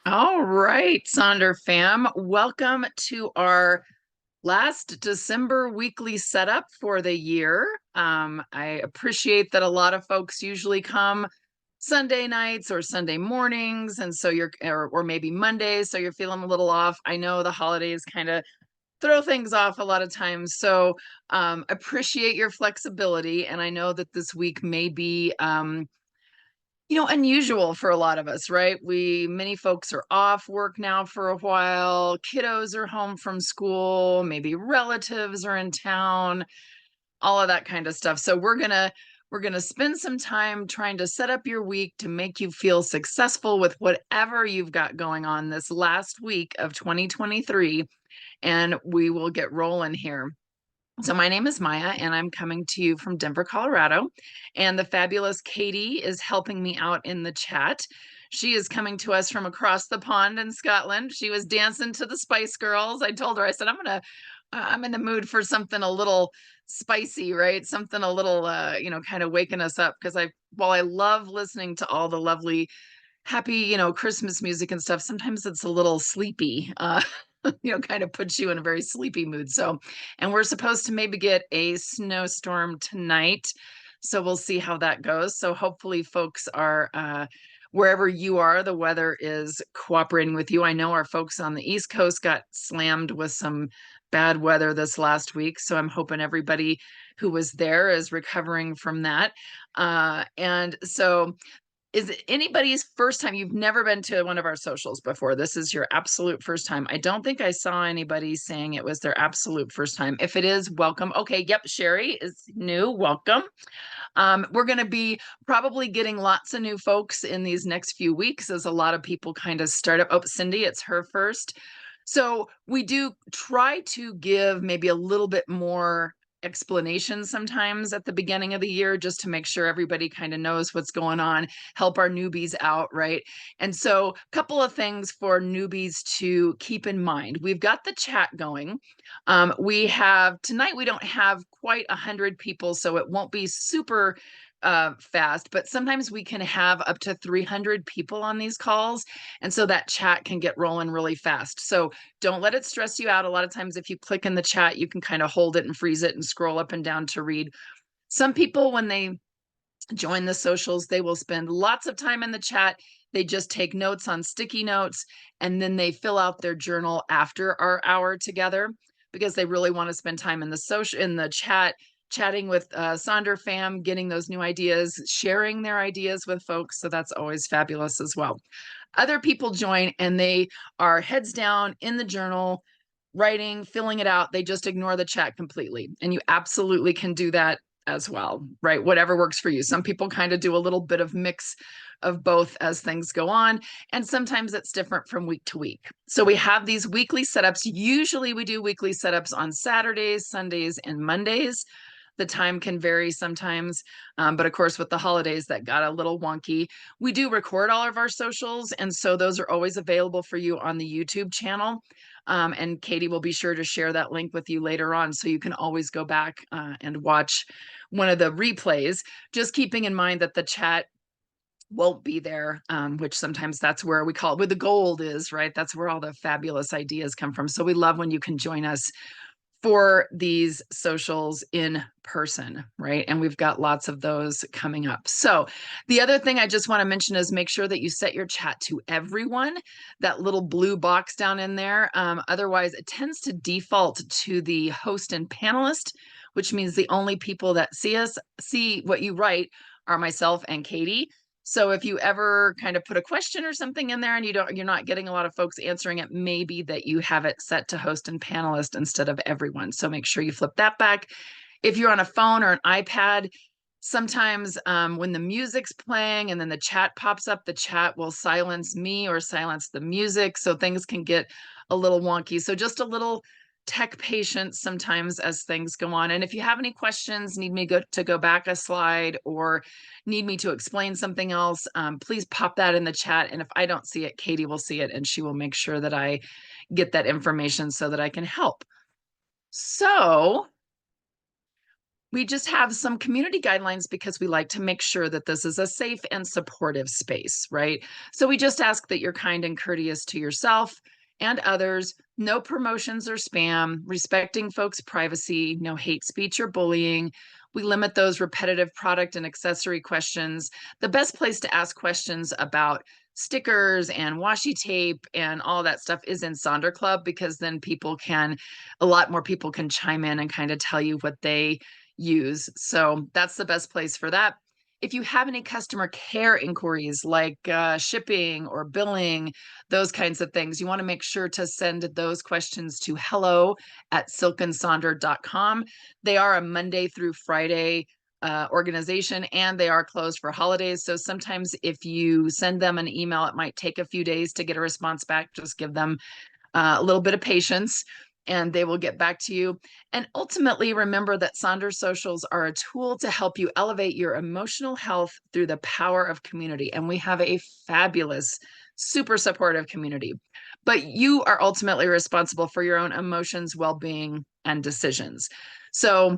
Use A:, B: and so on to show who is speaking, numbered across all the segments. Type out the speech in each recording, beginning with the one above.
A: All right, Sonder fam, welcome to our last December weekly setup for the year. I appreciate that a lot of folks usually come Sunday nights or Sunday mornings, and so or maybe Mondays, so you're feeling a little off. I know the holidays kind of throw things off a lot of times, so appreciate your flexibility. And I know that this week may be unusual for a lot of us, right? Many folks are off work now for a while. Kiddos are home from school. Maybe relatives are in town, all of that kind of stuff. So we're going to spend some time trying to set up your week to make you feel successful with whatever you've got going on this last week of 2023. And we will get rolling here. So my name is Maya, and I'm coming to you from Denver, Colorado. And the fabulous Katie is helping me out in the chat. She is coming to us from across the pond in Scotland. She was dancing to the Spice Girls. I told her, I said, I'm in the mood for something a little spicy, right? Something a little, kind of waking us up. Because while I love listening to all the lovely happy, Christmas music and stuff, sometimes it's a little sleepy, kind of puts you in a very sleepy mood. So, and we're supposed to maybe get a snowstorm tonight. So we'll see how that goes. So hopefully folks are, wherever you are, the weather is cooperating with you. I know our folks on the East Coast got slammed with some bad weather this last week. So I'm hoping everybody who was there is recovering from that. And so is it anybody's first time? You've never been to one of our socials before. This is your absolute first time. I don't think I saw anybody saying it was their absolute first time. If it is, welcome. Okay, yep, Sherry is new. Welcome. We're going to be probably getting lots of new folks in these next few weeks as a lot of people kind of start up. Oh, Cindy, it's her first. So we do try to give maybe a little bit more explanation sometimes at the beginning of the year just to make sure everybody kind of knows what's going on, help our newbies out, right? And so a couple of things for newbies to keep in mind. We've got the chat going. Tonight we don't have quite 100 people, so it won't be super fast, but sometimes we can have up to 300 people on these calls. And so that chat can get rolling really fast. So don't let it stress you out. A lot of times, if you click in the chat, you can kind of hold it and freeze it and scroll up and down to read. Some people, when they join the socials, they will spend lots of time in the chat. They just take notes on sticky notes, and then they fill out their journal after our hour together because they really want to spend time in the chat, chatting with Sonder fam, getting those new ideas, sharing their ideas with folks. So that's always fabulous as well. Other people join and they are heads down in the journal, writing, filling it out. They just ignore the chat completely. And you absolutely can do that as well, right? Whatever works for you. Some people kind of do a little bit of mix of both as things go on. And sometimes it's different from week to week. So we have these weekly setups. Usually we do weekly setups on Saturdays, Sundays, and Mondays. The time can vary sometimes, but of course, with the holidays, that got a little wonky. We do record all of our socials, and so those are always available for you on the YouTube channel. And Katie will be sure to share that link with you later on, so you can always go back and watch one of the replays, just keeping in mind that the chat won't be there, which sometimes that's where we call it, where the gold is, right? That's where all the fabulous ideas come from. So we love when you can join us for these socials in person, right? And we've got lots of those coming up. So the other thing I just want to mention is make sure that you set your chat to everyone, that little blue box down in there. Otherwise, it tends to default to the host and panelist, which means the only people that see what you write are myself and Katie. So if you ever kind of put a question or something in there and you're not getting a lot of folks answering it, maybe that you have it set to host and panelist instead of everyone. So make sure you flip that back. If you're on a phone or an iPad, sometimes when the music's playing and then the chat pops up, the chat will silence me or silence the music. So things can get a little wonky. So just a little tech patience sometimes as things go on. And if you have any questions, need me to go back a slide or need me to explain something else, please pop that in the chat. And if I don't see it, Katie will see it and she will make sure that I get that information so that I can help. So we just have some community guidelines because we like to make sure that this is a safe and supportive space, right? So we just ask that you're kind and courteous to yourself and others, no promotions or spam, respecting folks' privacy, no hate speech or bullying. We limit those repetitive product and accessory questions. The best place to ask questions about stickers and washi tape and all that stuff is in Sonder Club, because then a lot more people can chime in and kind of tell you what they use. So that's the best place for that. If you have any customer care inquiries like shipping or billing, those kinds of things, you want to make sure to send those questions to hello@silkandsonder.com. They are a Monday through Friday organization, and they are closed for holidays. So sometimes if you send them an email, it might take a few days to get a response back. Just give them a little bit of patience and they will get back to you. And ultimately, remember that Sonder Socials are a tool to help you elevate your emotional health through the power of community. And we have a fabulous, super supportive community. But you are ultimately responsible for your own emotions, well-being, and decisions. So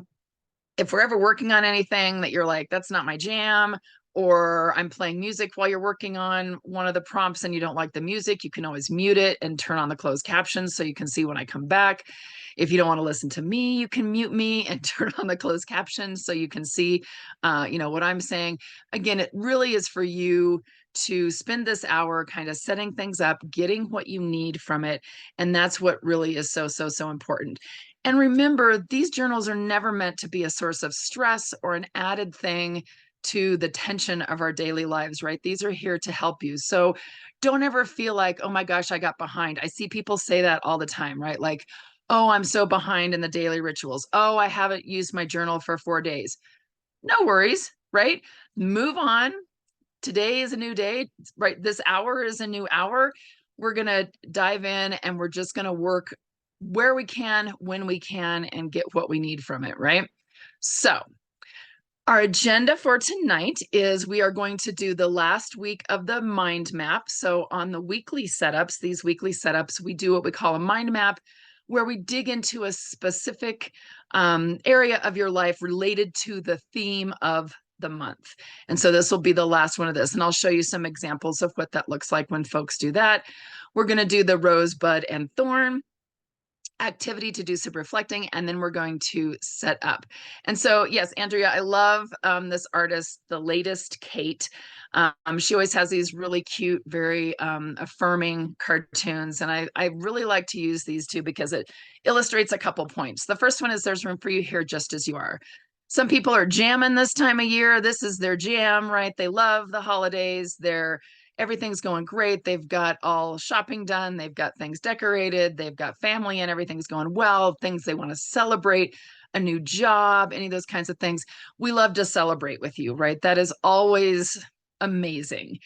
A: if we're ever working on anything that you're like, that's not my jam, or I'm playing music while you're working on one of the prompts and you don't like the music, you can always mute it and turn on the closed captions so you can see when I come back. If you don't want to listen to me, you can mute me and turn on the closed captions so you can see, what I'm saying. Again, it really is for you to spend this hour kind of setting things up, getting what you need from it. And that's what really is so, so, so important. And remember, these journals are never meant to be a source of stress or an added thing to the tension of our daily lives, right? These are here to help you. So don't ever feel like, oh my gosh, I got behind. I see people say that all the time, right? Like, oh, I'm so behind in the daily rituals. Oh, I haven't used my journal for 4 days. No worries, right? Move on. Today is a new day, right? This hour is a new hour. We're going to dive in and we're just going to work where we can, when we can, and get what we need from it, right? So our agenda for tonight is we are going to do the last week of the mind map. So on the weekly setups, these weekly setups, we do what we call a mind map, where we dig into a specific area of your life related to the theme of the month. And so this will be the last one of this. And I'll show you some examples of what that looks like when folks do that. We're going to do the rosebud and thorn activity to do some reflecting, and then we're going to set up. And so, yes, Andrea, I love this artist, the latest Kate. She always has these really cute, very affirming cartoons, and I really like to use these too because it illustrates a couple points. The first one is there's room for you here just as you are. Some people are jamming this time of year. This is their jam, right? They love the holidays. Everything's going great. They've got all shopping done. They've got things decorated. They've got family and everything's going well, things they want to celebrate, a new job, any of those kinds of things. We love to celebrate with you, right? That is always amazing.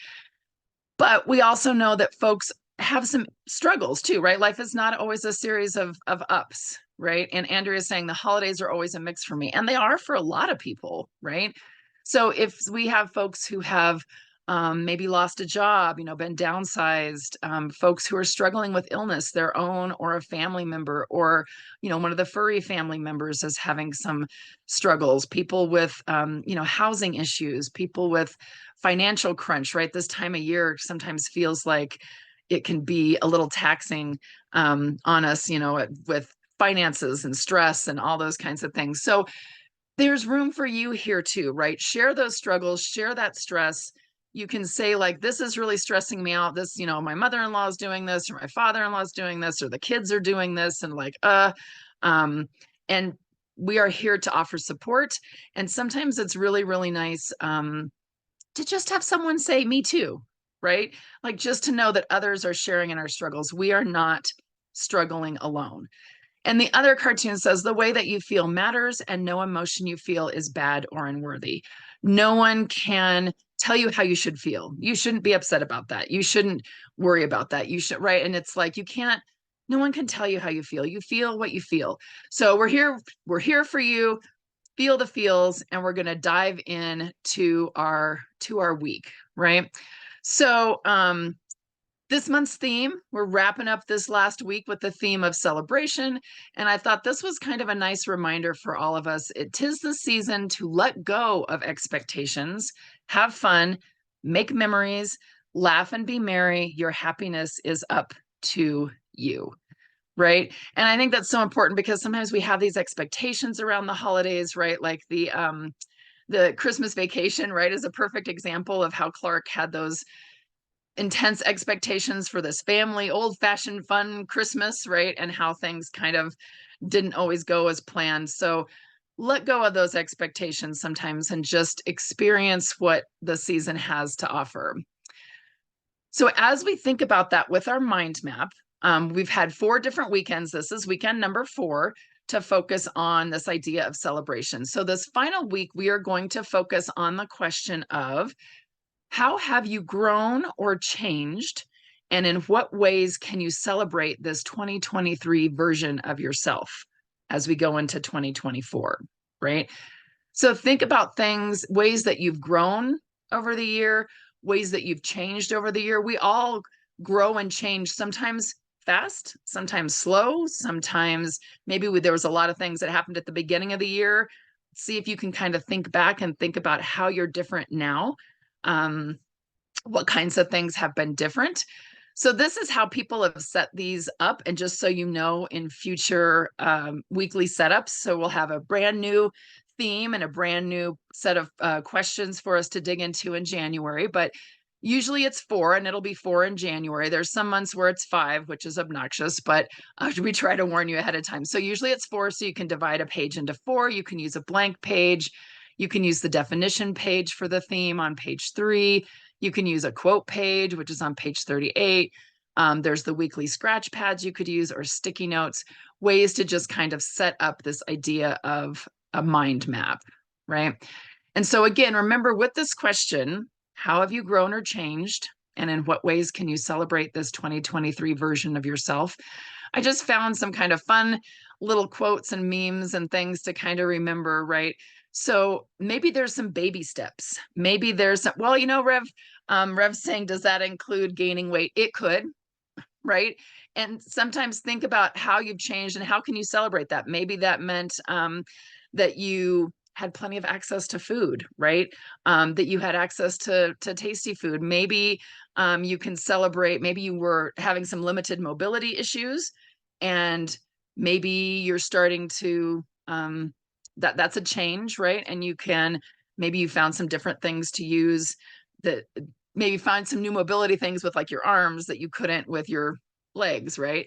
A: But we also know that folks have some struggles too, right? Life is not always a series of ups, right? And Andrea is saying the holidays are always a mix for me. And they are for a lot of people, right? So if we have folks who have maybe lost a job, been downsized, folks who are struggling with illness, their own or a family member, or, one of the furry family members is having some struggles, people with, housing issues, people with financial crunch, right? This time of year sometimes feels like it can be a little taxing on us, with finances and stress and all those kinds of things. So there's room for you here too, right? Share those struggles, share that stress. You can say like, this is really stressing me out. This, my mother-in-law is doing this, or my father-in-law is doing this, or the kids are doing this. And like, and we are here to offer support. And sometimes it's really, really nice to just have someone say, me too, right? Like just to know that others are sharing in our struggles. We are not struggling alone. And the other cartoon says, the way that you feel matters, and no emotion you feel is bad or unworthy. No one can tell you how you should feel. You shouldn't be upset about that. You shouldn't worry about that. You should, right? And it's like, no one can tell you how you feel. You feel what you feel. So we're here for you. Feel the feels, and we're going to dive in to our week, right? So This month's theme, we're wrapping up this last week with the theme of celebration. And I thought this was kind of a nice reminder for all of us. It is the season to let go of expectations, have fun, make memories, laugh and be merry. Your happiness is up to you. Right. And I think that's so important because sometimes we have these expectations around the holidays, right? Like the Christmas Vacation, right, is a perfect example of how Clark had those intense expectations for this family, old-fashioned fun Christmas, right? And how things kind of didn't always go as planned. So let go of those expectations sometimes and just experience what the season has to offer. So as we think about that with our mind map, we've had 4 different weekends. This is weekend number 4 to focus on this idea of celebration. So this final week, we are going to focus on the question of how have you grown or changed? And in what ways can you celebrate this 2023 version of yourself as we go into 2024, right? So think about things, ways that you've grown over the year, ways that you've changed over the year. We all grow and change, sometimes fast, sometimes slow, sometimes maybe there was a lot of things that happened at the beginning of the year. See if you can kind of think back and think about how you're different now. What kinds of things have been different. So this is how people have set these up. And just so you know, in future weekly setups, so we'll have a brand new theme and a brand new set of questions for us to dig into in January. But usually it's 4 and it'll be 4 in January. There's some months where it's 5, which is obnoxious, but we try to warn you ahead of time. So usually it's 4, so you can divide a page into 4. You can use a blank page. You can use the definition page for the theme on page 3. You can use a quote page, which is on page 38. There's the weekly scratch pads you could use or sticky notes, ways to just kind of set up this idea of a mind map, right? And so again, remember with this question, how have you grown or changed? And in what ways can you celebrate this 2023 version of yourself? I just found some kind of fun little quotes and memes and things to kind of remember, right? So maybe there's some baby steps. Maybe there's some, well, Rev's saying, does that include gaining weight? It could, right? And sometimes think about how you've changed and how can you celebrate that? Maybe that meant that you had plenty of access to food, right? That you had access to tasty food. Maybe you can celebrate, maybe you were having some limited mobility issues and maybe you're starting to, that's a change, right? And maybe you found some different things to use that maybe find some new mobility things with like your arms that you couldn't with your legs, right?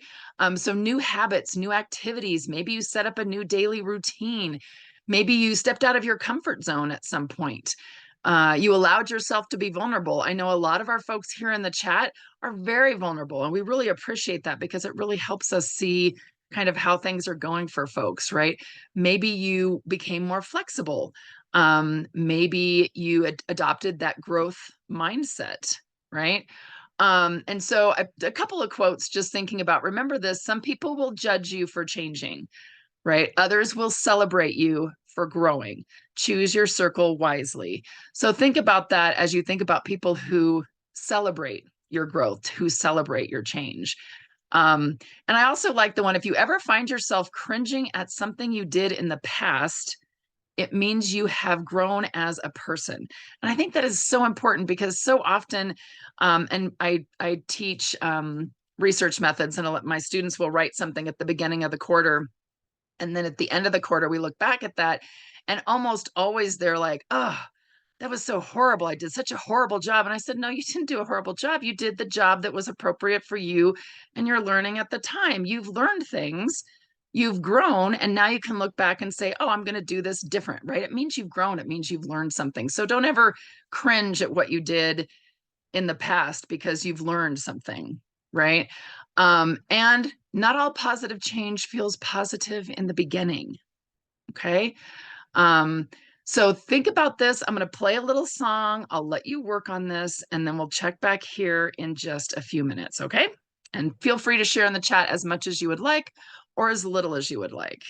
A: So new habits, new activities, maybe you set up a new daily routine. Maybe you stepped out of your comfort zone at some point. You allowed yourself to be vulnerable. I know a lot of our folks here in the chat are very vulnerable, and we really appreciate that because it really helps us see kind of how things are going for folks, right? Maybe you became more flexible. Maybe you adopted that growth mindset, right? And so a couple of quotes just thinking about, remember this, some people will judge you for changing, right? Others will celebrate you for growing. Choose your circle wisely. So think about that as you think about people who celebrate your growth, who celebrate your change. And I also like the one, if you ever find yourself cringing at something you did in the past, it means you have grown as a person. And I think that is so important because so often, and I teach research methods, and my students will write something at the beginning of the quarter. And then at the end of the quarter, we look back at that. And almost always they're like, oh, that was so horrible. I did such a horrible job. And I said, no, you didn't do a horrible job. You did the job that was appropriate for you and your learning at the time. You've learned things, you've grown, and now you can look back and say, oh, I'm going to do this different, right? It means you've grown. It means you've learned something. So don't ever cringe at what you did in the past because you've learned something, right? And not all positive change feels positive in the beginning, okay? So think about this. I'm going to play a little song. I'll let you work on this, and then we'll check back here in just a few minutes, okay? And feel free to share in the chat as much as you would like or as little as you would like.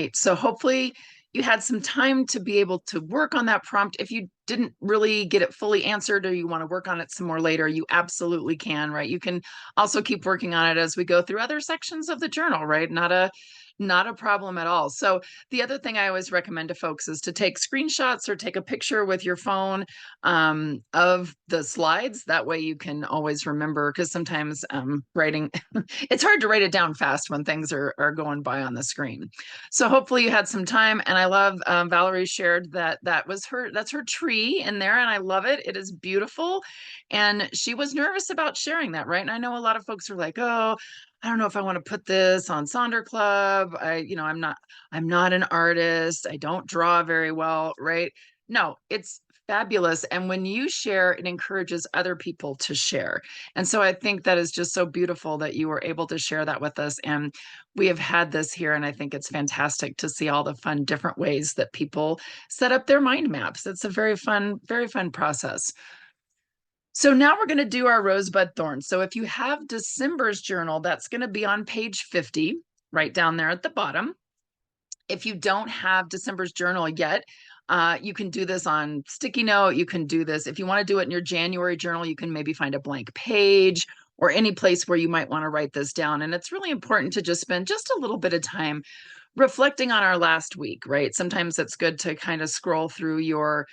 A: great. So hopefully you had some time to be able to work on that prompt. If you didn't really get it fully answered or you want to work on it some more later, you absolutely can, right? You can also keep working on it as we go through other sections of the journal, right? Not a problem at all. So the other thing I always recommend to folks is to take screenshots or take a picture with your phone of the slides. That way you can always remember, because sometimes writing, it's hard to write it down fast when things are going by on the screen. So hopefully you had some time. And I love Valerie shared that's her tree in there, and I love it. It is beautiful. And she was nervous about sharing that, right? And I know a lot of folks are like, oh, I don't know if I want to put this on Sonder Club. I'm not an artist. I don't draw very well, right? No, it's fabulous. And when you share, it encourages other people to share. And so I think that is just so beautiful that you were able to share that with us. And we have had this here, and I think it's fantastic to see all the fun different ways that people set up their mind maps. It's a very fun process. So now we're going to do our rosebud thorn. So if you have December's journal, that's going to be on page 50, right down there at the bottom. If you don't have December's journal yet, you can do this on sticky note. You can do this if you want to do it in your January journal. You can maybe find a blank page or any place where you might want to write this down. And it's really important to just spend just a little bit of time reflecting on our last week, right? Sometimes it's good to kind of scroll through your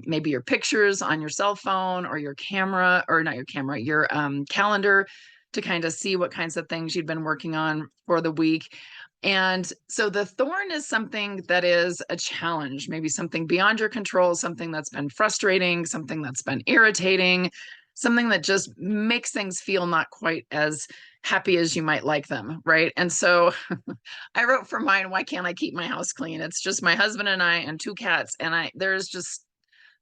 A: maybe your pictures on your cell phone or your camera, or not your camera, your calendar, to kind of see what kinds of things you've been working on for the week. And so the thorn is something that is a challenge, maybe something beyond your control, something that's been frustrating, something that's been irritating, something that just makes things feel not quite as happy as you might like them, right? And so I wrote for mine, why can't I keep my house clean? It's just my husband and I and two cats, and there's just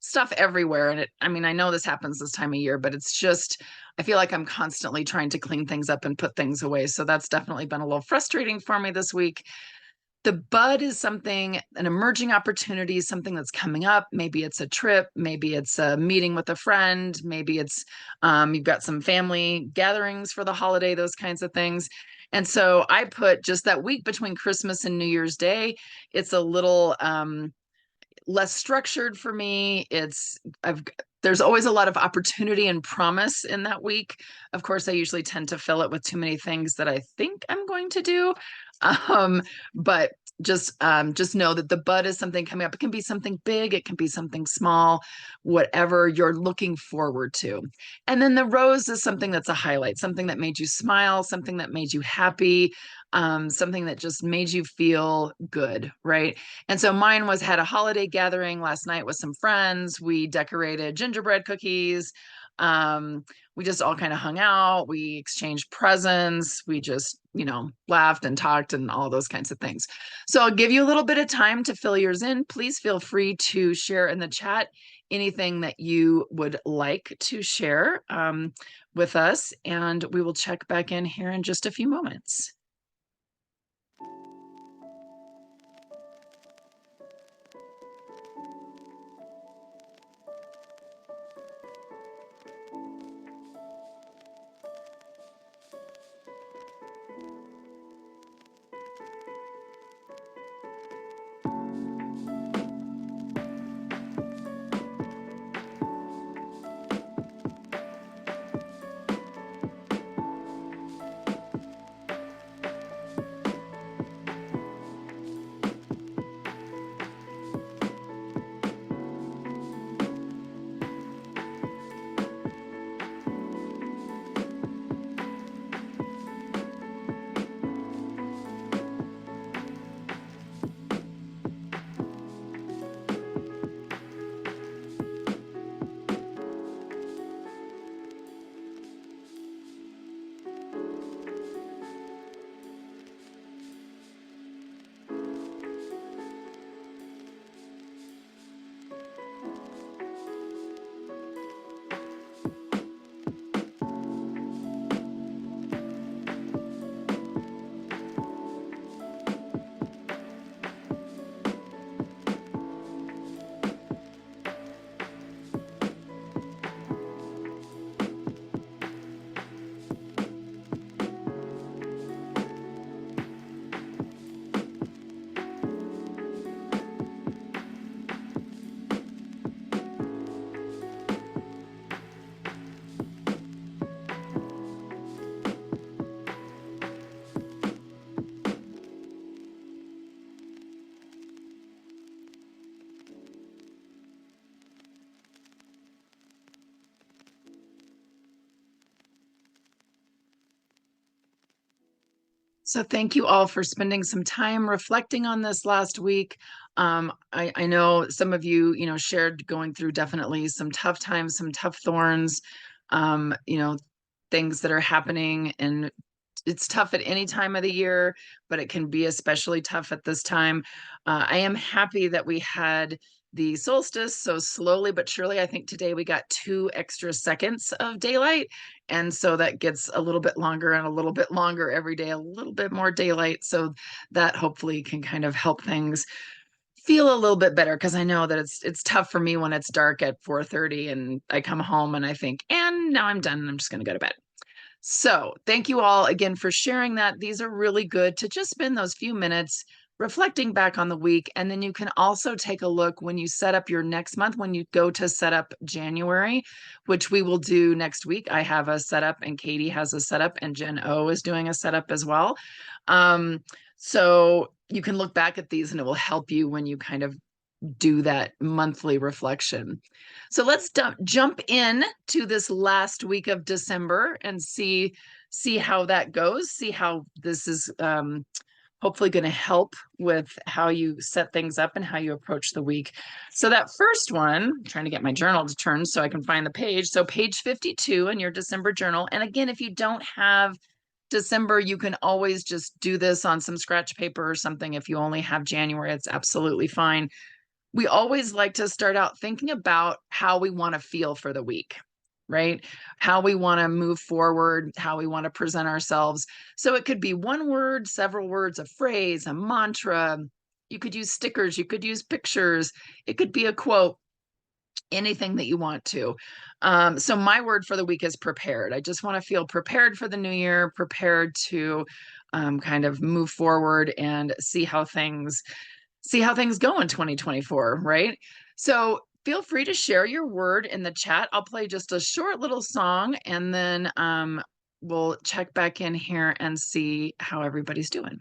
A: stuff everywhere. And I mean, I know this happens this time of year, but it's just, I feel like I'm constantly trying to clean things up and put things away. So that's definitely been a little frustrating for me this week. The bud is something, an emerging opportunity, something that's coming up. Maybe it's a trip, maybe it's a meeting with a friend, maybe it's you've got some family gatherings for the holiday, those kinds of things. And so I put just that week between Christmas and New Year's Day. It's a little less structured for me. There's always a lot of opportunity and promise in that week. Of course, I usually tend to fill it with too many things that I think I'm going to do. But just know that the bud is something coming up. It can be something big, it can be something small, whatever you're looking forward to. And then the rose is something that's a highlight, something that made you smile, something that made you happy, something that just made you feel good, right? And so mine had a holiday gathering last night with some friends. We decorated gingerbread cookies. We just all kind of hung out. We exchanged presents. We just, laughed and talked and all those kinds of things. So I'll give you a little bit of time to fill yours in. Please feel free to share in the chat anything that you would like to share with us. And we will check back in here in just a few moments. So thank you all for spending some time reflecting on this last week. I know some of you, shared going through definitely some tough times, some tough thorns, things that are happening, and it's tough at any time of the year, but it can be especially tough at this time. I am happy that we had the solstice. So slowly but surely, I think today we got 2 extra seconds of daylight. And so that gets a little bit longer and a little bit longer every day, a little bit more daylight. So that hopefully can kind of help things feel a little bit better, because I know that it's tough for me when it's dark at 4:30 and I come home and I think, and now I'm done and I'm just going to go to bed. So, thank you all again for sharing that. These are really good to just spend those few minutes reflecting back on the week. And then you can also take a look when you set up your next month, when you go to set up January, which we will do next week. I have a setup, and Katie has a setup, and Jen O is doing a setup as well. So, you can look back at these and it will help you when you kind of do that monthly reflection. So let's jump in to this last week of December and see how that goes. See how this is hopefully going to help with how you set things up and how you approach the week. So that first one, I'm trying to get my journal to turn so I can find the page. So page 52 in your December journal. And again, if you don't have December, you can always just do this on some scratch paper or something. If you only have January, it's absolutely fine. We always like to start out thinking about how we want to feel for the week, right? How we want to move forward, how we want to present ourselves. So it could be one word, several words, a phrase, a mantra. You could use stickers, you could use pictures, it could be a quote, anything that you want to. So my word for the week is prepared. I just want to feel prepared for the new year, prepared to kind of move forward and see how things go in 2024, right? So feel free to share your word in the chat. I'll play just a short little song, and then we'll check back in here and see how everybody's doing.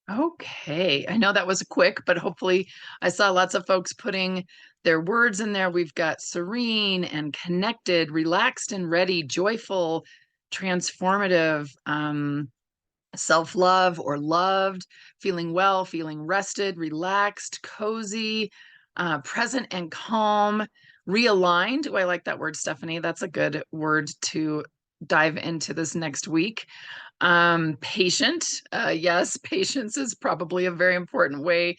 A: Okay, I know that was quick, but hopefully I saw lots of folks putting their words in there. We've got serene and connected, relaxed and ready, joyful, transformative, self-love or loved, feeling well, feeling rested, relaxed, cozy, present and calm, realigned. Oh, I like that word, Stephanie. That's a good word to dive into this next week. Patient. Yes, patience is probably a very important way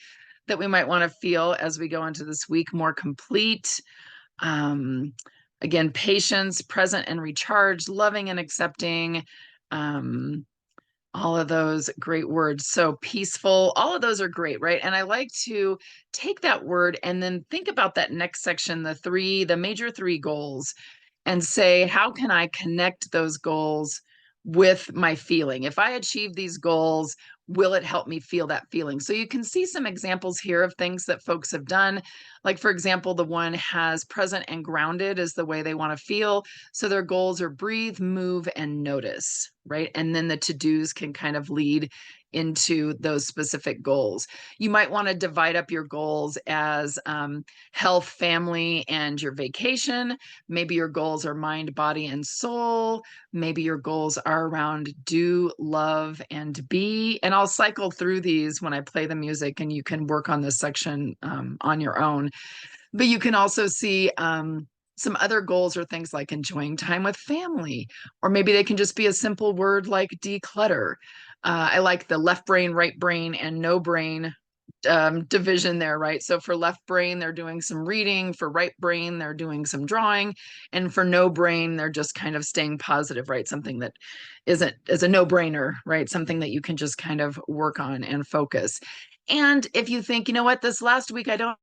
A: that we might want to feel as we go into this week, more complete. Again, patience, present and recharged, loving and accepting. All of those great words. So peaceful, all of those are great, right? And I like to take that word and then think about that next section, the major three goals, and say, how can I connect those goals with my feeling? If I achieve these goals, will it help me feel that feeling? So you can see some examples here of things that folks have done. Like, for example, the one has present and grounded is the way they want to feel. So their goals are breathe, move, and notice, right? And then the to-dos can kind of lead into those specific goals. You might want to divide up your goals as health, family, and your vacation. Maybe your goals are mind, body, and soul. Maybe your goals are around do, love, and be. And I'll cycle through these when I play the music, and you can work on this section on your own. But you can also see some other goals are things like enjoying time with family, or maybe they can just be a simple word like declutter. I like the left brain, right brain, and no brain division there, right? So for left brain, they're doing some reading. For right brain, they're doing some drawing. And for no brain, they're just kind of staying positive, right? Something that is a no brainer, right? Something that you can just kind of work on and focus. And if you think, you know what, this last week, I don't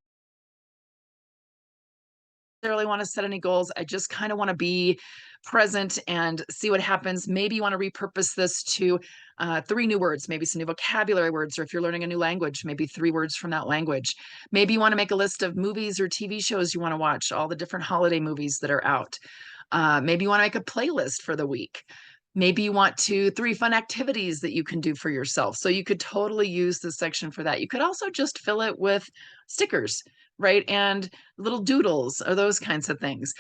A: necessarily want to set any goals. I just kind of want to be present and see what happens. Maybe you want to repurpose this to 3 new words, maybe some new vocabulary words, or if you're learning a new language, maybe 3 words from that language. Maybe you want to make a list of movies or TV shows you want to watch, all the different holiday movies that are out. Maybe you want to make a playlist for the week. Maybe you want 3 fun activities that you can do for yourself. So you could totally use this section for that. You could also just fill it with stickers, right? And little doodles or those kinds of things.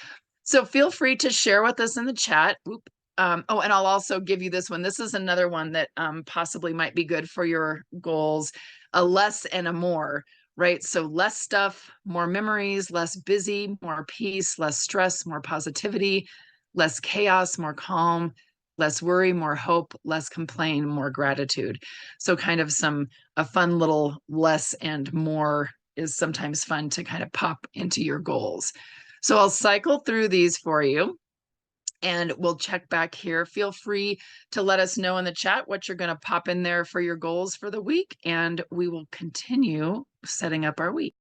A: So feel free to share with us in the chat. Oh, and I'll also give you this one. This is another one that possibly might be good for your goals, a less and a more, right? So less stuff, more memories, less busy, more peace, less stress, more positivity, less chaos, more calm, less worry, more hope, less complain, more gratitude. So kind of a fun little less and more is sometimes fun to kind of pop into your goals. So I'll cycle through these for you and we'll check back here. Feel free to let us know in the chat what you're going to pop in there for your goals for the week, and we will continue setting up our week.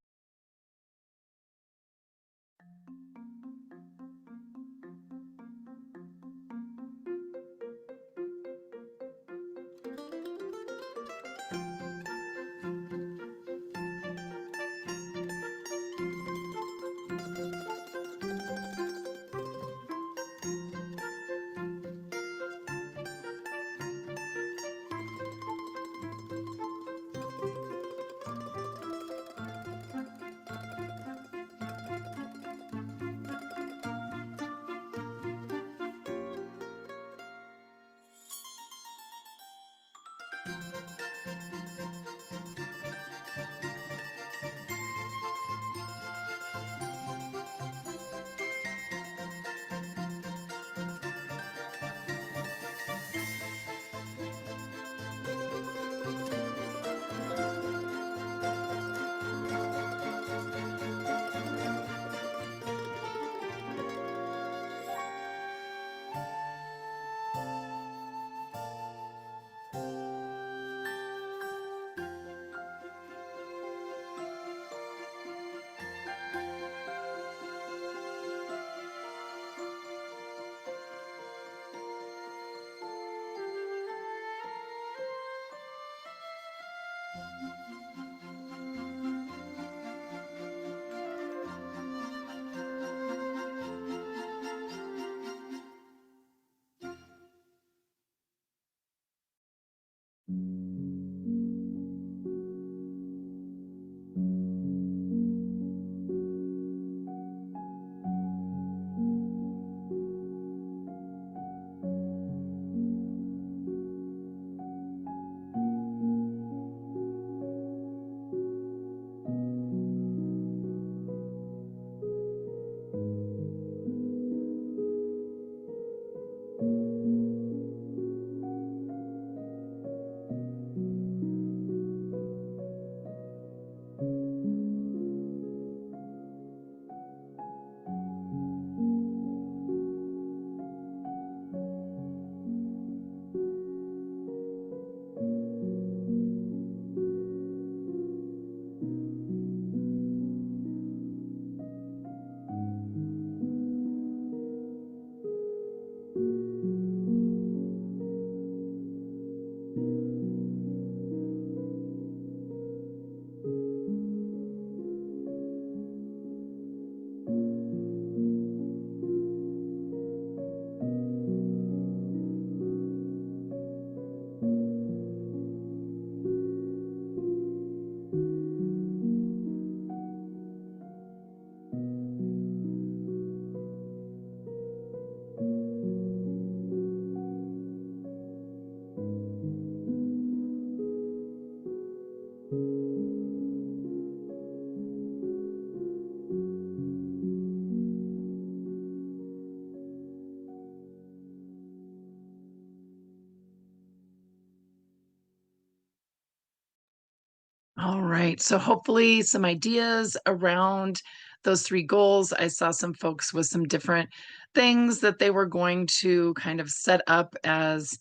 A: All right. So hopefully some ideas around those three goals. I saw some folks with some different things that they were going to kind of set up as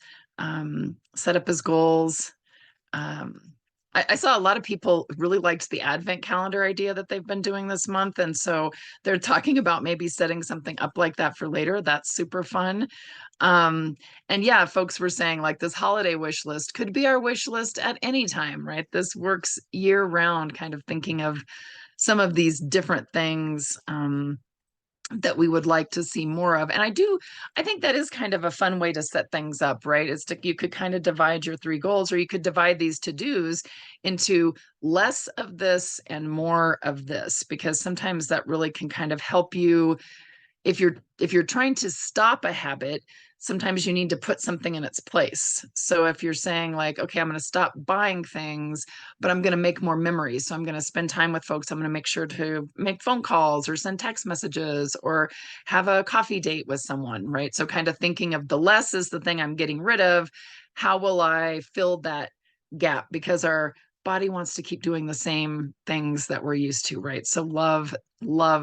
A: goals. Um, I saw a lot of people really liked the advent calendar idea that they've been doing this month. And so they're talking about maybe setting something up like that for later. That's super fun. Um, and yeah, folks were saying like this holiday wish list could be our wish list at any time, right? This works year round, kind of thinking of some of these different things that we would like to see more of. And I think that is kind of a fun way to set things up, right? You could kind of divide your three goals, or you could divide these to dos into less of this and more of this, because sometimes that really can kind of help you if you're trying to stop a habit. Sometimes you need to put something in its place. So if you're saying like, okay, I'm going to stop buying things, but I'm going to make more memories, so I'm going to spend time with folks, I'm going to make sure to make phone calls or send text messages or have a coffee date with someone, right? So kind of thinking of the less is the thing I'm getting rid of. How will I fill that gap, because our body wants to keep doing the same things that we're used to, right? So love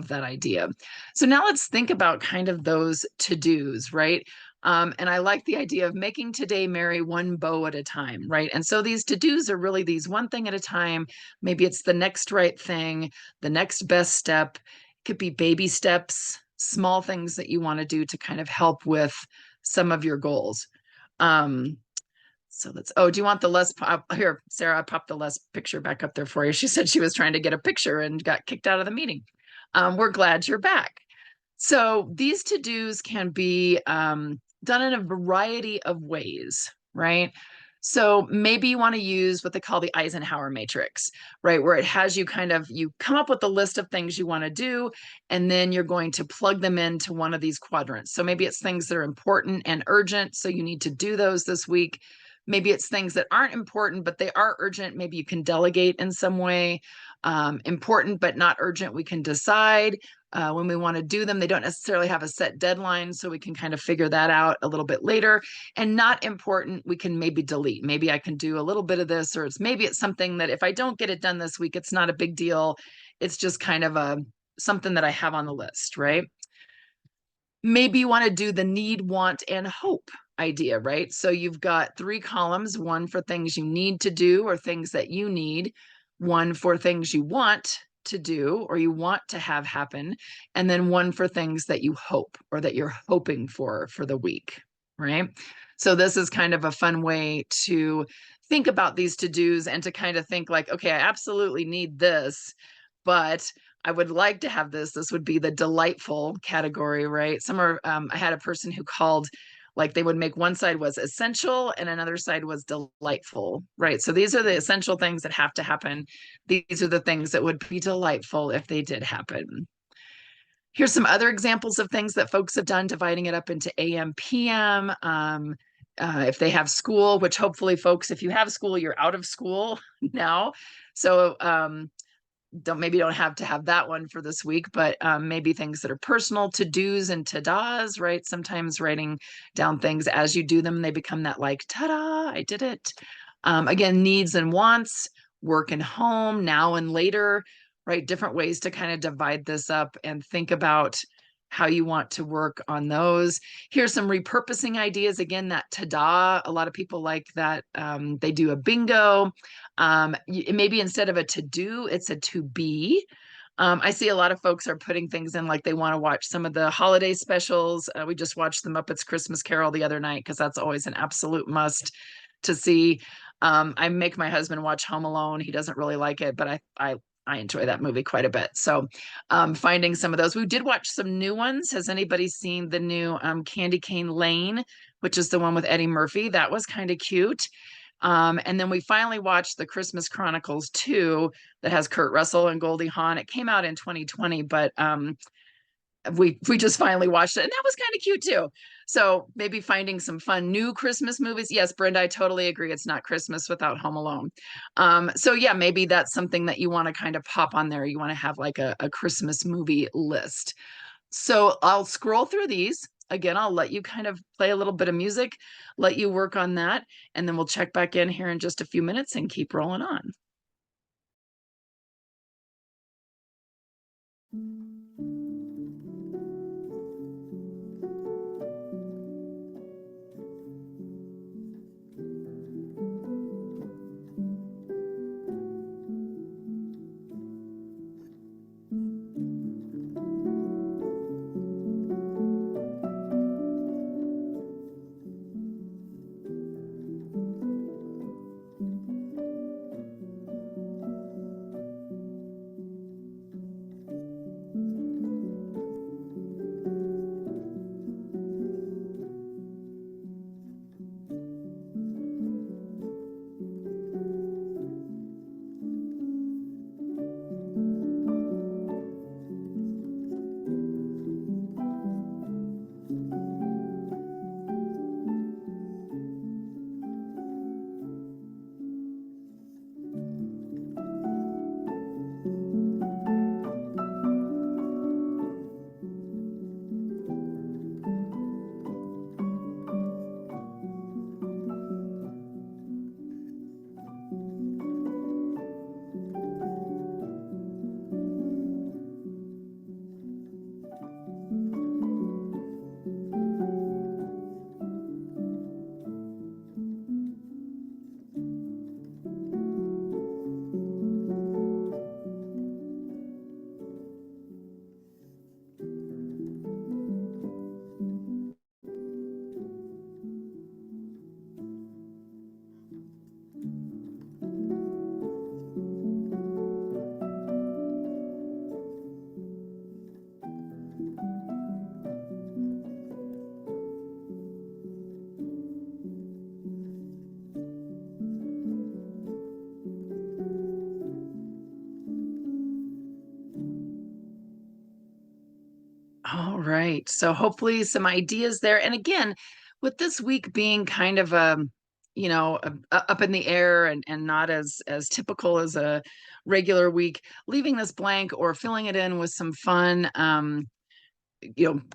A: that idea. So now let's think about kind of those to-dos, right? And I like the idea of making today merry one bow at a time, right? And so these to-dos are really these one thing at a time. Maybe it's the next right thing, the next best step. It could be baby steps, small things that you want to do to kind of help with some of your goals. Um, so do you want the Les here, Sarah, I popped the Les picture back up there for you. She said she was trying to get a picture and got kicked out of the meeting. We're glad you're back. So these to-dos can be done in a variety of ways, right? So maybe you want to use what they call the Eisenhower matrix, right? Where it has you come up with a list of things you want to do, and then you're going to plug them into one of these quadrants. So maybe it's things that are important and urgent, so you need to do those this week. Maybe it's things that aren't important, but they are urgent. Maybe you can delegate in some way. Important but not urgent, we can decide when we want to do them. They don't necessarily have a set deadline, so we can kind of figure that out a little bit later. And not important, we can maybe delete. Maybe I can do a little bit of this, or it's something that if I don't get it done this week, it's not a big deal. It's just kind of a something that I have on the list, right? Maybe you want to do the need, want, and hope idea, right? So you've got three columns: one for things you need to do or things that you need, one for things you want to do or you want to have happen, and then one for things that you hope or that you're hoping for the week, right? So this is kind of a fun way to think about these to-dos and to kind of think like, okay, I absolutely need this, but I would like to have this. This would be the delightful category, right? I had a person who called, like they would make one side was essential and another side was delightful, right? So these are the essential things that have to happen. These are the things that would be delightful if they did happen. Here's some other examples of things that folks have done, dividing it up into AM, PM. If they have school, which hopefully, folks, if you have school, you're out of school now. So don't have to have that one for this week, but maybe things that are personal to-dos and to-das, right? Sometimes writing down things as you do them, they become that like, ta-da, I did it. Again, needs and wants, work and home, now and later, right? Different ways to kind of divide this up and think about how you want to work on those. Here's some repurposing ideas. Again, that ta-da, a lot of people like that. They do a bingo. Maybe instead of a to-do, it's a to-be. I see a lot of folks are putting things in like they want to watch some of the holiday specials. We just watched the Muppets Christmas Carol the other night because that's always an absolute must to see. I make my husband watch Home Alone. He doesn't really like it, but I enjoy that movie quite a bit. So finding some of those. We did watch some new ones. Has anybody seen the new Candy Cane Lane, which is the one with Eddie Murphy? That was kind of cute. And then we finally watched the Christmas Chronicles 2 that has Kurt Russell and Goldie Hawn. It came out in 2020, but we just finally watched it, and that was kind of cute too. So maybe finding some fun new Christmas movies. Yes, Brenda, I totally agree. It's not Christmas without Home Alone. So yeah, maybe that's something that you want to kind of pop on there. You want to have like a Christmas movie list. So I'll scroll through these. Again, I'll let you kind of play a little bit of music, let you work on that, and then we'll check back in here in just a few minutes and keep rolling on. All right. So hopefully some ideas there. And again, with this week being kind of up in the air and not as typical as a regular week, leaving this blank or filling it in with some fun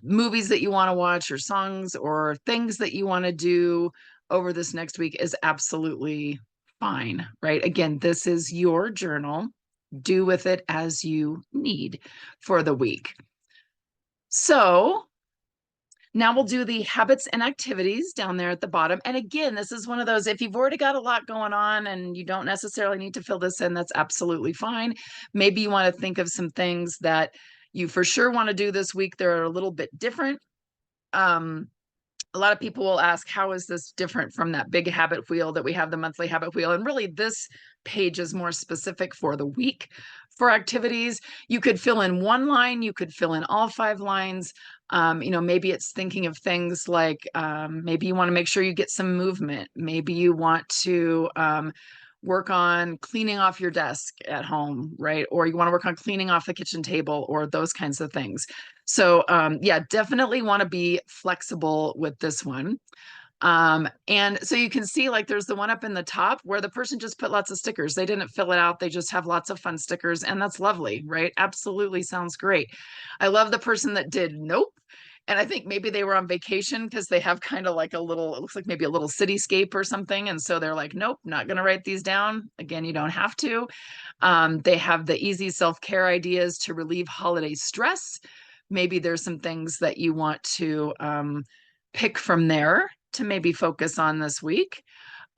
A: movies that you want to watch or songs or things that you want to do over this next week is absolutely fine, right? Again, this is your journal. Do with it as you need for the week. So now we'll do the habits and activities down there at the bottom. And again, this is one of those, if you've already got a lot going on and you don't necessarily need to fill this in, that's absolutely fine. Maybe you want to think of some things that you for sure want to do this week. They're a little bit different. A lot of people will ask, how is this different from that big habit wheel that we have, the monthly habit wheel? And really, this page is more specific for the week for activities. You could fill in one line, you could fill in all 5 lines. Maybe it's thinking of things like maybe you want to make sure you get some movement. Maybe you want to work on cleaning off your desk at home, right? Or you want to work on cleaning off the kitchen table or those kinds of things. So yeah, definitely want to be flexible with this one. And so you can see like there's the one up in the top where the person just put lots of stickers. They didn't fill it out. They just have lots of fun stickers and that's lovely, right? Absolutely sounds great. I love the person that did nope. And I think maybe they were on vacation because they have kind of like it looks like maybe a little cityscape or something. And so they're like, nope, not going to write these down. Again, you don't have to. They have the easy self-care ideas to relieve holiday stress. Maybe there's some things that you want to pick from there to maybe focus on this week.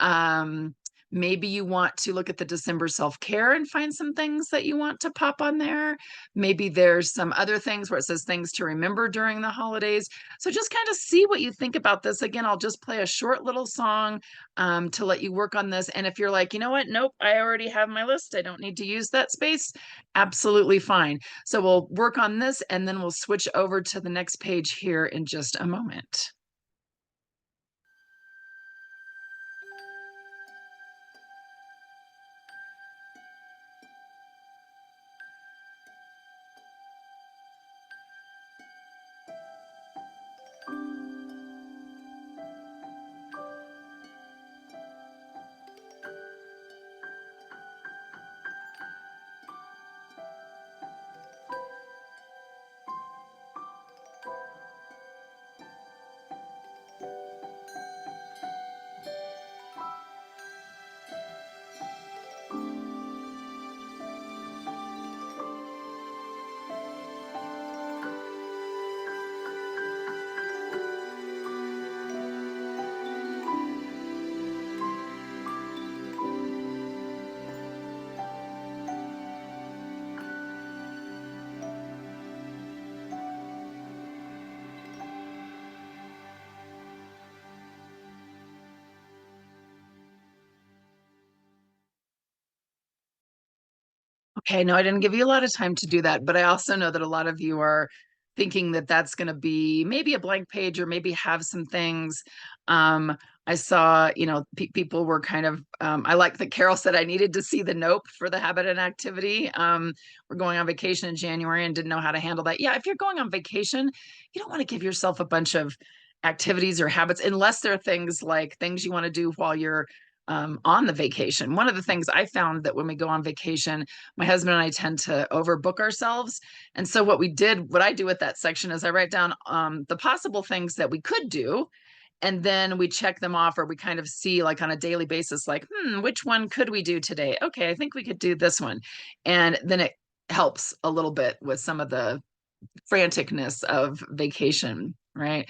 A: Um, Maybe you want to look at the December self-care and find some things that you want to pop on there. Maybe there's some other things where it says things to remember during the holidays. So just kind of see what you think about this. Again, I'll just play a short little song to let you work on this. And if you're like, you know what, nope, I already have my list. I don't need to use that space. Absolutely fine. So we'll work on this and then we'll switch over to the next page here in just a moment. Okay, no, I didn't give you a lot of time to do that, but I also know that a lot of you are thinking that that's going to be maybe a blank page or maybe have some things. Um, I saw, people were kind of, I like that Carol said I needed to see the nope for the habit and activity. We're going on vacation in January and didn't know how to handle that. Yeah, if you're going on vacation, you don't want to give yourself a bunch of activities or habits unless they're things like things you want to do while you're on the vacation. One of the things I found that when we go on vacation, my husband and I tend to overbook ourselves. And so what I do with that section is I write down the possible things that we could do. And then we check them off, or we kind of see like on a daily basis, like, which one could we do today? Okay, I think we could do this one. And then it helps a little bit with some of the franticness of vacation, right?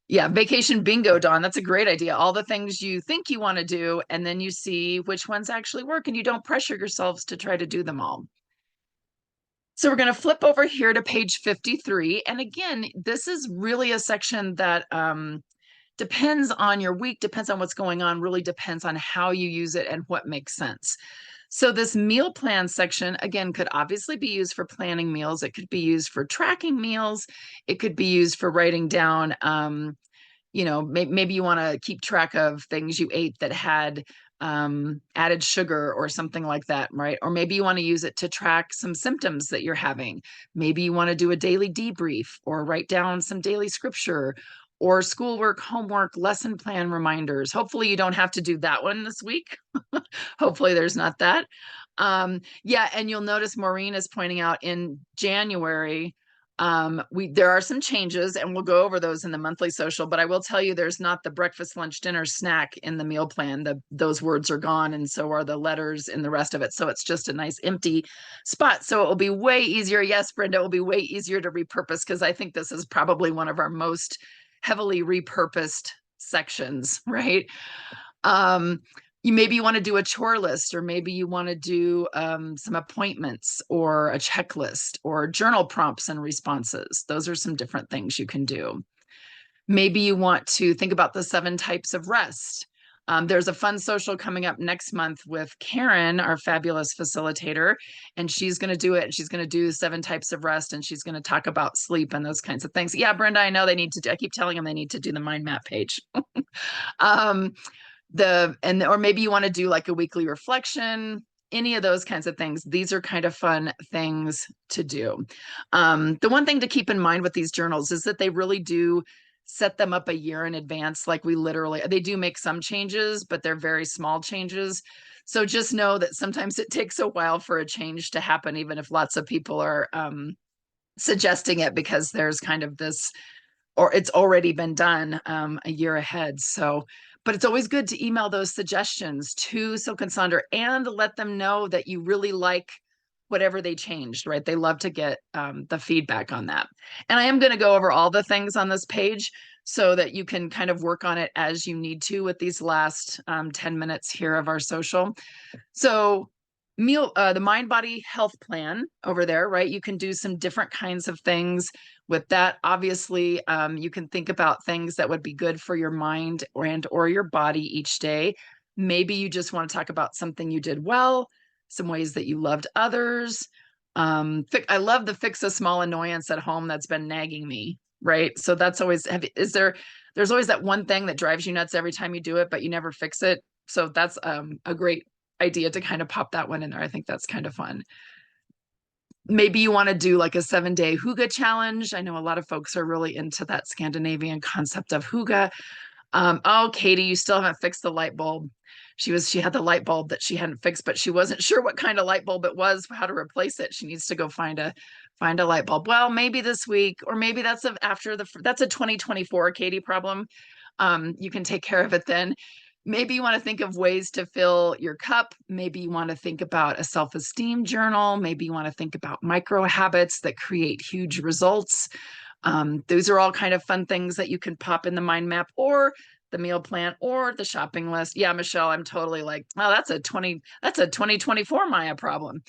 A: Yeah, vacation bingo, Dawn. That's a great idea. All the things you think you want to do, and then you see which ones actually work, and you don't pressure yourselves to try to do them all. So we're going to flip over here to page 53. And again, this is really a section that depends on your week, depends on what's going on, really depends on how you use it and what makes sense. So this meal plan section, again, could obviously be used for planning meals. It could be used for tracking meals. It could be used for writing down maybe you want to keep track of things you ate that had added sugar or something like that, right? Or maybe you want to use it to track some symptoms that you're having. Maybe you want to do a daily debrief or write down some daily scripture or schoolwork, homework, lesson plan reminders. Hopefully you don't have to do that one this week. Hopefully there's not that. Yeah, and you'll notice Maureen is pointing out in January, there are some changes, and we'll go over those in the monthly social, but I will tell you there's not the breakfast, lunch, dinner, snack in the meal plan. Those words are gone, and so are the letters in the rest of it. So it's just a nice empty spot. So it will be way easier. Yes, Brenda, it will be way easier to repurpose, because I think this is probably one of our most heavily repurposed sections, right? You want to do a chore list, or maybe you want to do some appointments or a checklist or journal prompts and responses. Those are some different things you can do. Maybe you want to think about the 7 types of rest. There's a fun social coming up next month with Karen, our fabulous facilitator, and she's going to do it. She's going to do 7 types of rest, and she's going to talk about sleep and those kinds of things. Yeah, Brenda, I know they need to do, I keep telling them they need to do the mind map page. um, or maybe you want to do like a weekly reflection, any of those kinds of things. These are kind of fun things to do. The one thing to keep in mind with these journals is that they really do set them up a year in advance. Like they do make some changes, but they're very small changes. So just know that sometimes it takes a while for a change to happen, even if lots of people are suggesting it, because there's kind of this, or it's already been done a year ahead. So, but it's always good to email those suggestions to Silk and Sonder and let them know that you really like whatever they changed, right? They love to get the feedback on that. And I am going to go over all the things on this page so that you can kind of work on it as you need to with these last 10 minutes here of our social. So the mind body health plan over there, right? You can do some different kinds of things with that. Obviously, you can think about things that would be good for your mind or your body each day. Maybe you just want to talk about something you did well, some ways that you loved others. I love the fix a small annoyance at home that's been nagging me, right? So that's always, there's always that one thing that drives you nuts every time you do it, but you never fix it. So that's a great idea to kind of pop that one in there. I think that's kind of fun. Maybe you want to do like a 7-day hygge challenge. I know a lot of folks are really into that Scandinavian concept of hygge. Oh, Katie, you still haven't fixed the light bulb. She had the light bulb that she hadn't fixed, but she wasn't sure what kind of light bulb it was, how to replace it. She needs to go find a light bulb. Well, maybe this week, or maybe that's a 2024 Katie problem. You can take care of it then. Maybe you want to think of ways to fill your cup. Maybe you want to think about a self-esteem journal. Maybe you want to think about micro habits that create huge results. Those are all kind of fun things that you can pop in the mind map or the meal plan or the shopping list. Yeah, Michelle, I'm totally like, oh, that's a 2024 Maya problem.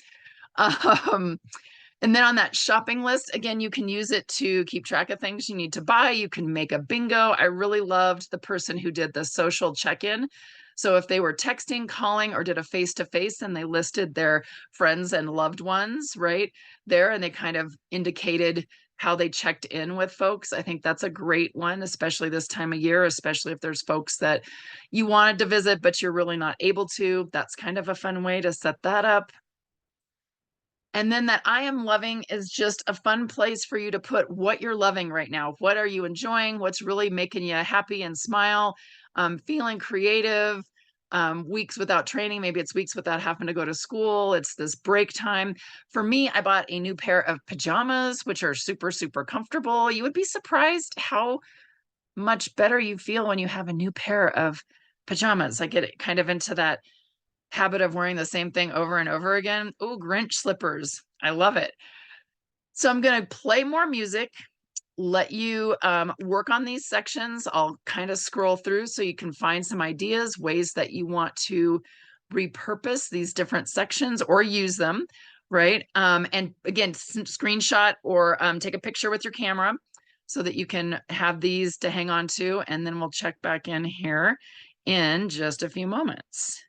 A: And then on that shopping list, again, you can use it to keep track of things you need to buy. You can make a bingo. I really loved the person who did the social check-in. So if they were texting, calling, or did a face-to-face, and they listed their friends and loved ones right there, and they kind of indicated how they checked in with folks. I think that's a great one, especially this time of year, especially if there's folks that you wanted to visit, but you're really not able to. That's kind of a fun way to set that up. And then that I am loving is just a fun place for you to put what you're loving right now. What are you enjoying? What's really making you happy and smile? Feeling creative. Weeks without training. Maybe it's weeks without having to go to school. It's this break time. For me, I bought a new pair of pajamas, which are super, super comfortable. You would be surprised how much better you feel when you have a new pair of pajamas. I get kind of into that habit of wearing the same thing over and over again. Oh, Grinch slippers. I love it. So I'm going to play more music, let you work on these sections. I'll kind of scroll through so you can find some ideas, ways that you want to repurpose these different sections or use them, right? And again, screenshot or take a picture with your camera so that you can have these to hang on to. And then we'll check back in here in just a few moments.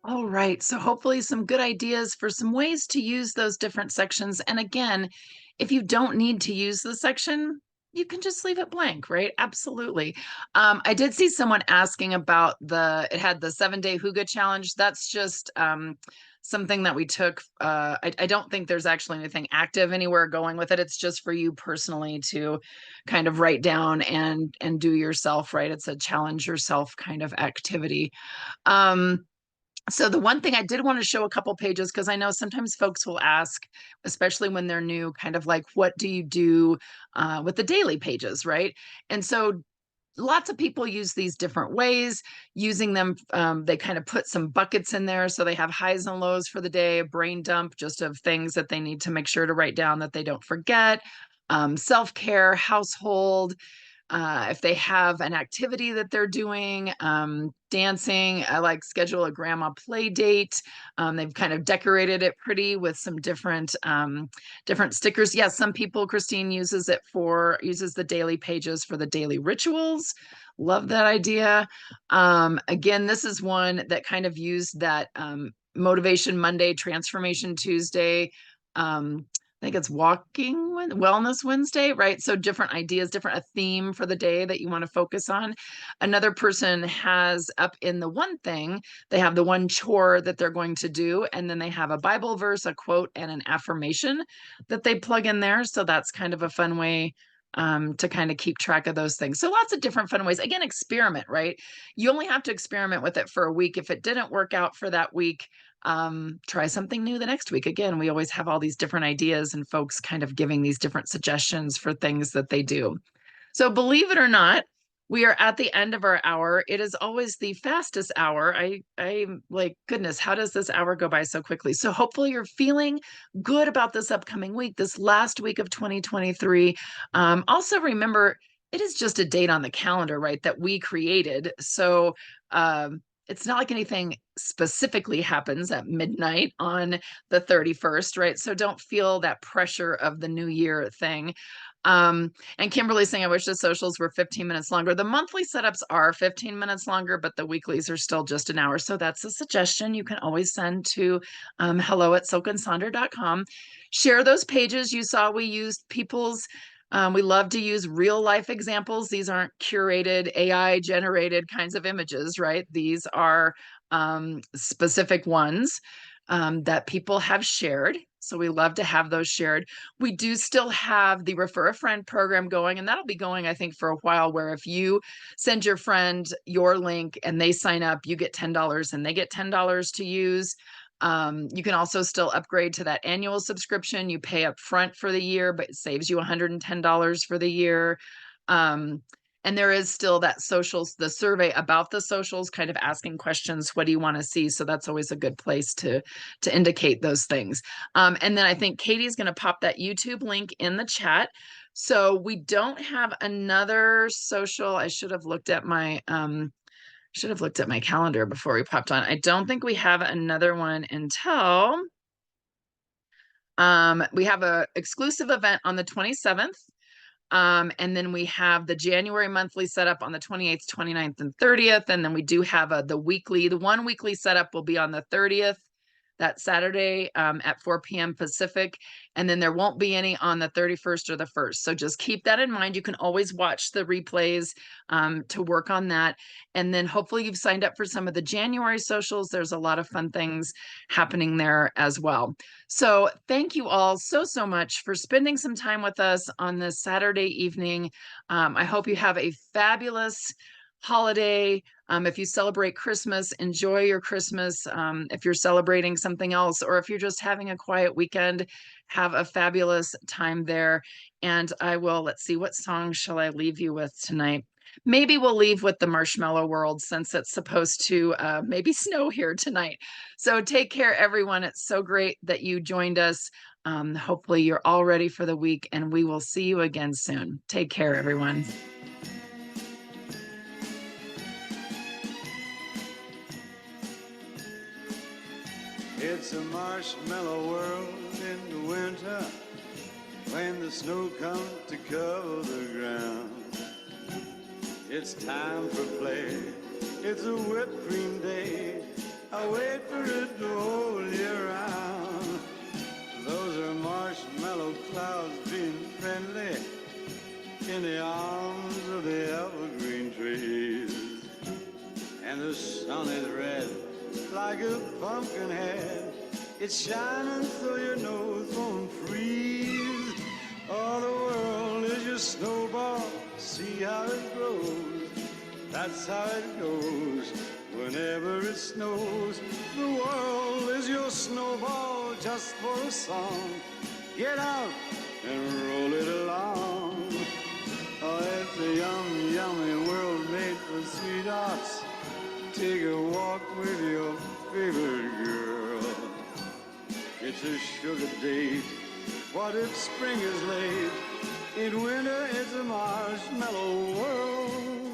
A: All right. So hopefully some good ideas for some ways to use those different sections. And again, if you don't need to use the section, you can just leave it blank, right? Absolutely. I did see someone asking about it had the 7-day Hygge challenge. That's just something that we took. I don't think there's actually anything active anywhere going with it. It's just for you personally to kind of write down and do yourself, right? It's a challenge yourself kind of activity. Um, so the one thing I did want to show a couple pages, because I know sometimes folks will ask, especially when they're new, kind of like, what do you do with the daily pages, right? And so lots of people use these different ways. Using them, they kind of put some buckets in there. So they have highs and lows for the day, a brain dump just of things that they need to make sure to write down that they don't forget, self-care, household, if they have an activity that they're doing, dancing, I like schedule a grandma play date. They've kind of decorated it pretty with some different stickers. Yes, some people, Christine uses the daily pages for the daily rituals. Love that idea. Again, this is one that kind of used that Motivation Monday, Transformation Tuesday. I think it's Wellness Wednesday, right? So different ideas, a theme for the day that you want to focus on. Another person has up in the one thing, they have the one chore that they're going to do, and then they have a Bible verse, a quote, and an affirmation that they plug in there. So that's kind of a fun way to kind of keep track of those things. So lots of different fun ways. Again, experiment, right? You only have to experiment with it for a week. If it didn't work out for that week, try something new the next week. Again, we always have all these different ideas and folks kind of giving these different suggestions for things that they do. So believe it or not, we are at the end of our hour. It is always the fastest hour. I'm like, goodness, how does this hour go by so quickly? So hopefully you're feeling good about this upcoming week, this last week of 2023. Also remember, it is just a date on the calendar, right, that we created. So it's not like anything specifically happens at midnight on the 31st, right? So don't feel that pressure of the new year thing. And Kimberly's saying, I wish the socials were 15 minutes longer. The monthly setups are 15 minutes longer, but the weeklies are still just an hour. So that's a suggestion you can always send to hello@silkandsonder.com. Share those pages. You saw we used we love to use real life examples. These aren't curated AI generated kinds of images, right? These are specific ones that people have shared. So we love to have those shared. We do still have the Refer a Friend program going, and that'll be going, I think, for a while, where if you send your friend your link and they sign up, you get $10 and they get $10 to use. You can also still upgrade to that annual subscription. You pay up front for the year, but it saves you $110 for the year. And there is still that socials, the survey about the socials, kind of asking questions, what do you want to see? So that's always a good place to indicate those things. And then I think Katie's going to pop that YouTube link in the chat. So we don't have another social. I should have looked at my calendar before we popped on. I don't think we have another one until we have a exclusive event on the 27th. And then we have the January monthly setup on the 28th, 29th, and 30th. And then we do have the one weekly setup will be on the 30th, that Saturday at 4 p.m. Pacific. And then there won't be any on the 31st or the 1st. So just keep that in mind. You can always watch the replays to work on that. And then hopefully you've signed up for some of the January socials. There's a lot of fun things happening there as well. So thank you all so much for spending some time with us on this Saturday evening. I hope you have a fabulous holiday. If you celebrate Christmas, enjoy your Christmas. If you're celebrating something else, or if you're just having a quiet weekend, have a fabulous time there. And let's see, what song shall I leave you with tonight? Maybe we'll leave with the Marshmallow World, since it's supposed to maybe snow here tonight. So take care, everyone. It's so great that you joined us. Hopefully you're all ready for the week, and we will see you again soon. Take care, everyone.
B: It's a marshmallow world in the winter when the snow comes to cover the ground. It's time for play. It's a whipped cream day. I wait for it to hold you around. Those are marshmallow clouds being friendly in the arms of the evergreen trees. And the sun is red like a pumpkin head. It's shining so your nose won't freeze. Oh, the world is your snowball. See how it grows. That's how it goes whenever it snows. The world is your snowball just for a song. Get out and roll it along. Oh, it's a yummy, yummy world made for sweethearts. Take a walk with your favorite girl. It's a sugar date. What if spring is late? In winter, it's a marshmallow world.